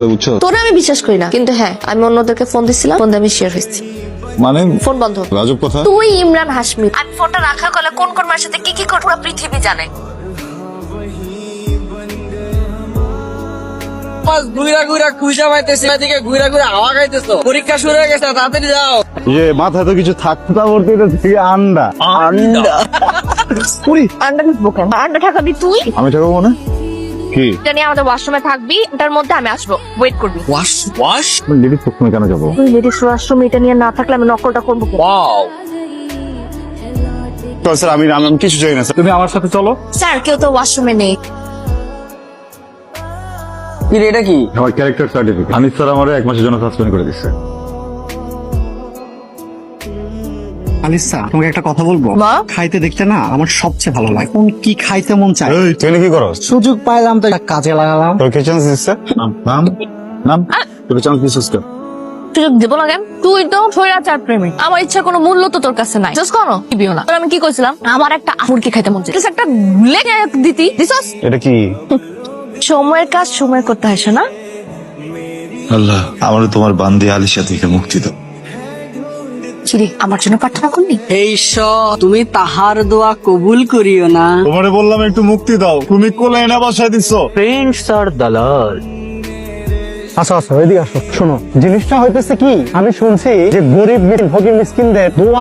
বুঝছো? তোরে আমি বিশ্বাস করি না, কিন্তু হ্যাঁ আমি অন্যদেরকে ফোন দিছিলাম, ফোন দিয়ে আমি শেয়ার হয়েছি। মানে ফোন বন্ধ। রাজব কথা। তুই ইমরান হাশমি, আমি ফোনটা রাখার কলে কোন কোন মার সাথে কি কর পুরো পৃথিবী জানে। ঘুরা ঘুরা খুঁজা পাইতেছি, এদিকে ঘুরা ঘুরা হাওয়া খাইতেছো। পরীক্ষা শুরু হয়ে গেছে, তাড়াতাড়ি যাও। মাথায় তো কিছু থাকতে বলতে আন্ডা আন্ডা ঢুকবো কেন? আন্ডা ঠাকাবি তুই। আমি ঠাকুর মনে কি এটা নিয়ে আমাদের ওয়াশরুমে থাকবি, এটার মধ্যে আমি আসবো, ওয়েট করবি। ওয়াশ ওয়াশ লেডিস প্রথমে কেন যাবো? তুই লেডিস ওয়াশরুম এটা নিয়ে না থাকলে আমি নকলটা করবো কেন? ওয়াও। স্যার আমি কিছু চাই না, তুমি আমার সাথে চলো। স্যার কেউ তো ওয়াশরুমে নেই। কি রে, এটা কি? আমার ক্যারেক্টার সার্টিফিকেট। আনিস স্যার আমার 1 মাসের জন্য সাসপেন্ড করে দিচ্ছে। আলিসা, তোমাকে একটা কথা বলবো। মা? খাইতে দেখতে না আমার সবচেয়ে ভালো লাগে। কোন কি খাইতে মন চায়, এই তুই কি করস? সুযোগ পাইলাম তো একটা কাজে লাগালাম। তোর কে চান্স দিচ্ছে? নাম নাম তোর চান্স দিছিস কেন? সুযোগ দেবো না কেন? তুই তো স্বৈরাচার প্রেমিক, আমার ইচ্ছা কোনো মূল্য তো তোর কাছে নাই। জাস্ট করো দিবিও না। তোর আমি কি কইছিলাম? আমার একটা মুরগি খাইতে মন চাই, একটা লেগে দিতি দিছস। এটা কি? সময়ের কাজ সময় করতে হয় না। আল্লাহ আমারও তোমার বান্দি আলিশা থেকে মুক্তি দাও। কিরে আমার জন্য প্রার্থনা করলি? হে ঈশ্বর, তুমি তাহার দোয়া কবুল করিও না। তোমারে বললাম একটু মুক্তি দাও, তুমি কোলে এনে বসায় দিছো। ফ্রেন্ডস আর দালাল। আসো আসো, এদিকে আসো। শোনো, জিনিসটা হইতেছে কি, আমি শুনছি যে গরিব ফকির মিসকিনদের দোয়া